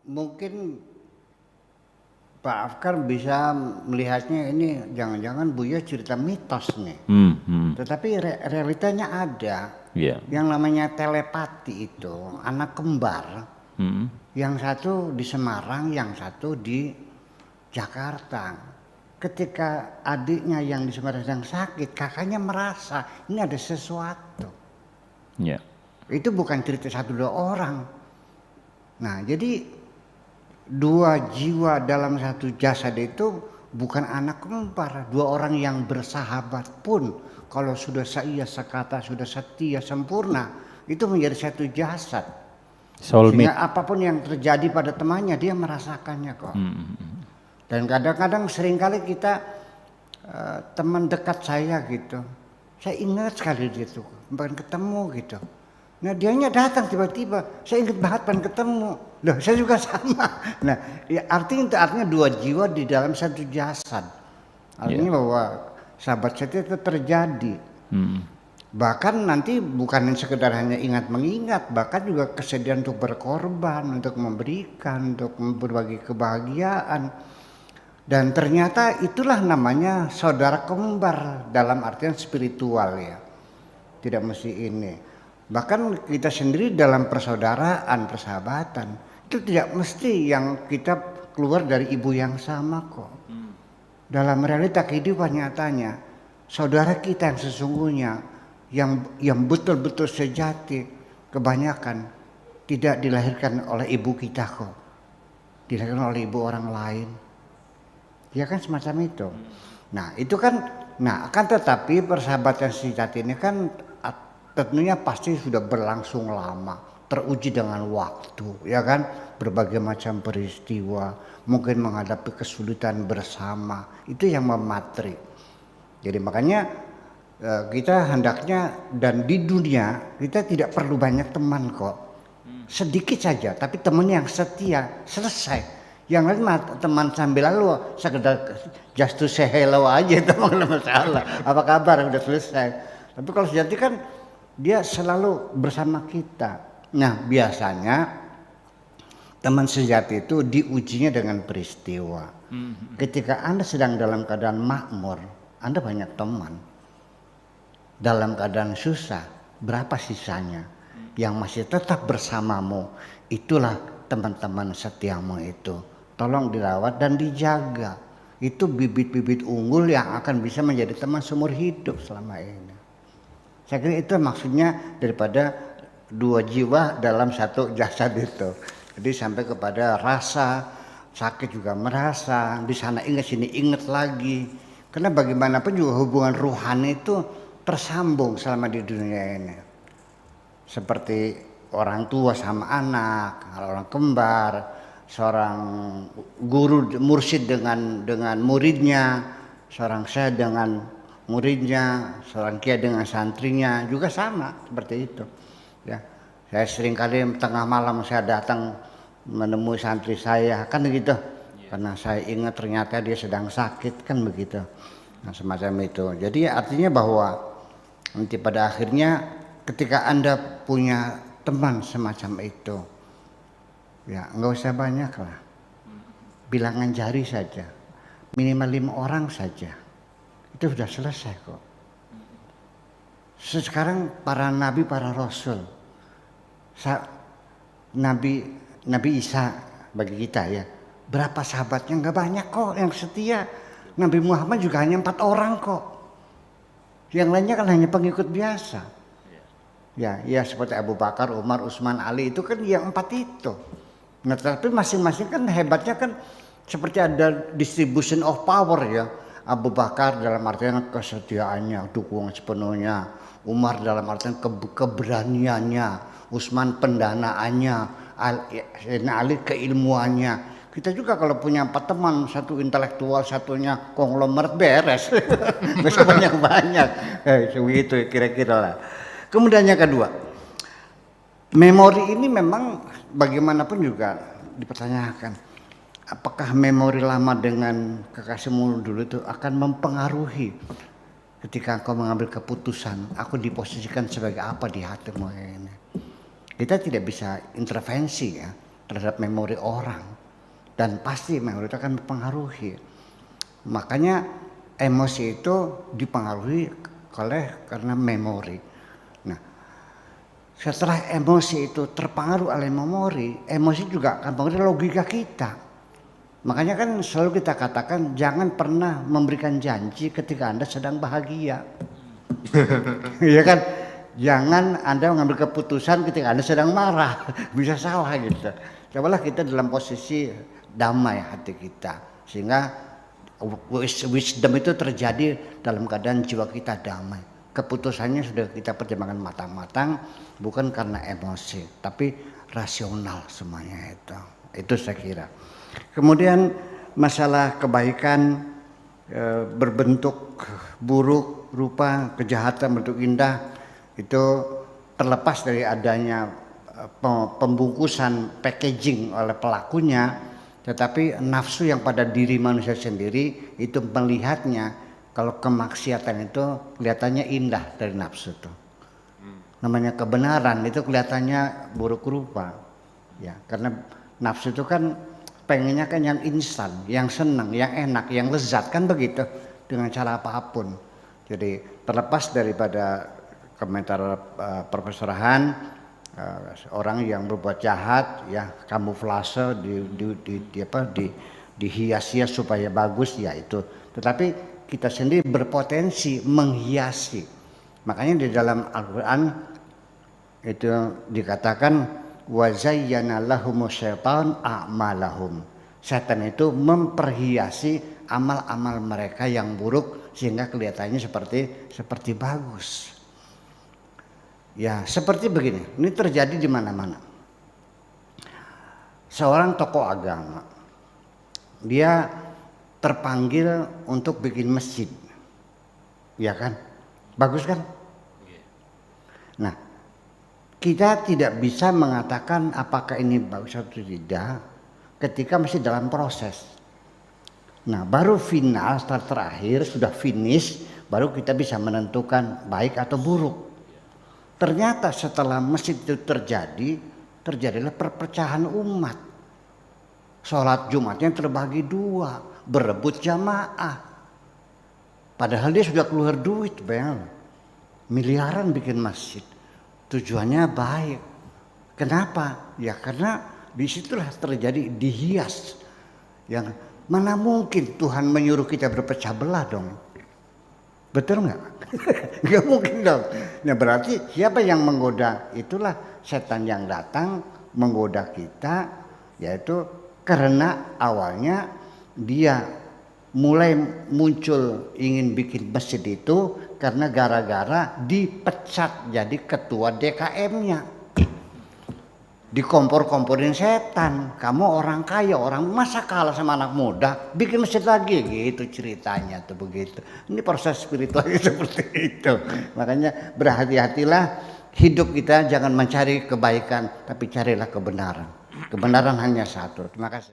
Mungkin Pak Afkar bisa melihatnya ini jangan-jangan Buya cerita mitos nih. Tetapi realitanya ada. Iya. Yang namanya telepati itu anak kembar. Yang satu di Semarang, yang satu di Jakarta. Ketika adiknya yang di Semarang sedang sakit, kakaknya merasa ini ada sesuatu. Iya. Itu bukan cerita satu dua orang. Nah, jadi dua jiwa dalam satu jasad itu bukan anak kembar. Dua orang yang bersahabat pun kalau sudah seia sekata, sudah setia sempurna, itu menjadi satu jasad. Soulmate. Sehingga apapun yang terjadi pada temannya dia merasakannya kok. Dan kadang-kadang seringkali kita teman dekat saya gitu, saya ingat sekali dia tuh pengen ketemu gitu. Nah dianya datang tiba-tiba, saya ingat banget pengen ketemu. Loh saya juga sama. Nah ya artinya dua jiwa di dalam satu jasad. Artinya bahwa sahabat saya itu terjadi. Bahkan nanti bukan sekedar hanya ingat mengingat, bahkan juga kesediaan untuk berkorban, untuk memberikan, untuk berbagi kebahagiaan. Dan ternyata itulah namanya saudara kembar dalam artian spiritual ya. Tidak mesti ini. Bahkan kita sendiri dalam persaudaraan, persahabatan itu tidak mesti yang kita keluar dari ibu yang sama kok. Dalam realita kehidupan nyatanya, saudara kita yang sesungguhnya yang betul-betul sejati kebanyakan tidak dilahirkan oleh ibu kita kok. Dilahirkan oleh ibu orang lain. Ya kan semacam itu. Nah itu kan, akan tetapi persahabatan sejati ini kan tentunya pasti sudah berlangsung lama, teruji dengan waktu, ya kan, berbagai macam peristiwa, mungkin menghadapi kesulitan bersama, itu yang mematri. Jadi makanya kita hendaknya dan di dunia kita tidak perlu banyak teman kok, sedikit saja, tapi teman yang setia, selesai. Yang lain teman sambil lalu sekedar just to say hello aja itu nggak masalah. Apa kabar udah selesai. Tapi kalau sejati kan dia selalu bersama kita. Nah biasanya teman sejati itu diujinya dengan peristiwa. Ketika Anda sedang dalam keadaan makmur, Anda banyak teman. Dalam keadaan susah, berapa sisanya? Yang masih tetap bersamamu, itulah teman-teman setiamu itu. Tolong dirawat dan dijaga. Itu bibit-bibit unggul yang akan bisa menjadi teman seumur hidup selama ini. Saya kira itu maksudnya daripada dua jiwa dalam satu jasad itu. Jadi sampai kepada rasa sakit juga merasa, di sana ingat sini ingat lagi. Karena bagaimanapun juga hubungan ruhani itu tersambung selama di dunia ini. Seperti orang tua sama anak, orang kembar, seorang guru mursyid dengan muridnya, seorang syekh dengan muridnya, seorang kiai dengan santrinya juga sama seperti itu. Ya, saya seringkali tengah malam saya datang menemui santri saya kan begitu, karena saya ingat ternyata dia sedang sakit kan begitu. Nah, semacam itu. Jadi artinya bahwa nanti pada akhirnya ketika Anda punya teman semacam itu, ya nggak usah banyak lah, bilangan jari saja, minimal 5 orang saja, itu sudah selesai kok. Sekarang para nabi, para rasul, Nabi Isa bagi kita ya, berapa sahabatnya? Nggak banyak kok yang setia. Nabi Muhammad juga hanya 4 orang kok, yang lainnya kan hanya pengikut biasa. Ya seperti Abu Bakar, Umar, Utsman, Ali itu kan yang 4 itu. Nah tapi masing-masing kan hebatnya kan seperti ada distribution of power ya. Abu Bakar dalam artian kesetiaannya, dukungan sepenuhnya. Umar dalam artian keberaniannya. Utsman pendanaannya. Ali keilmuannya. Kita juga kalau punya 4 teman, satu intelektual, satunya konglomerat beres. Bisa banyak-banyak. Begitu kira-kira lah. Kemudian yang kedua, memori ini memang bagaimanapun juga dipertanyakan. Apakah memori lama dengan kekasihmu dulu itu akan mempengaruhi ketika engkau mengambil keputusan, aku diposisikan sebagai apa di hatimu ini. Kita tidak bisa intervensi ya, terhadap memori orang, dan pasti memori itu akan mempengaruhi. Makanya emosi itu dipengaruhi karena memori. Nah, setelah emosi itu terpengaruh oleh memori, emosi juga akan mempengaruhi logika kita. Makanya kan selalu kita katakan jangan pernah memberikan janji ketika Anda sedang bahagia. Iya kan? Jangan Anda mengambil keputusan ketika Anda sedang marah, bisa salah gitu. Cobalah kita dalam posisi damai hati kita, sehingga wisdom itu terjadi dalam keadaan jiwa kita damai. Keputusannya sudah kita pertimbangkan matang-matang, bukan karena emosi, tapi rasional semuanya itu. Itu saya kira. Kemudian masalah kebaikan berbentuk buruk, rupa kejahatan bentuk indah, itu terlepas dari adanya pembungkusan packaging oleh pelakunya, tetapi nafsu yang pada diri manusia sendiri itu melihatnya, kalau kemaksiatan itu kelihatannya indah dari nafsu itu. Namanya kebenaran itu kelihatannya buruk rupa, ya, karena nafsu itu kan pengennya kan yang instan, yang senang, yang enak, yang lezat, kan begitu, dengan cara apapun. Jadi terlepas daripada komentar Profesor Han, orang yang berbuat jahat, ya kamuflase dihias-hias supaya bagus, ya itu. Tetapi kita sendiri berpotensi menghiasi. Makanya di dalam Al-Quran itu dikatakan wa zayyana lahumus syaitan a'malahum. Setan itu memperhiasi amal-amal mereka yang buruk sehingga kelihatannya seperti bagus. Ya, seperti begini. Ini terjadi di mana-mana. Seorang tokoh agama, dia terpanggil untuk bikin masjid, ya kan? Bagus kan? Nah, kita tidak bisa mengatakan apakah ini bagus atau tidak ketika masih dalam proses. Nah, baru final, terakhir sudah finish, baru kita bisa menentukan baik atau buruk. Ternyata setelah masjid itu terjadilah perpecahan umat. Sholat Jumatnya terbagi dua, berebut jamaah. Padahal dia sudah keluar duit, bayang, miliaran bikin masjid. Tujuannya baik. Kenapa? Ya karena disitulah terjadi dihias. Yang mana mungkin Tuhan menyuruh kita berpecah belah dong. Betul nggak? Nggak mungkin dong. Nah berarti siapa yang menggoda? Itulah setan yang datang menggoda kita, yaitu karena awalnya dia mulai muncul ingin bikin masjid itu karena gara-gara dipecat jadi ketua DKM-nya. Dikompor-komporin setan, kamu orang kaya, orang masa kalah sama anak muda, bikin masjid lagi, gitu ceritanya tuh begitu. Ini proses spiritualnya seperti itu. Makanya berhati-hatilah, hidup kita jangan mencari kebaikan, tapi carilah kebenaran. Kebenaran hanya satu. Terima kasih.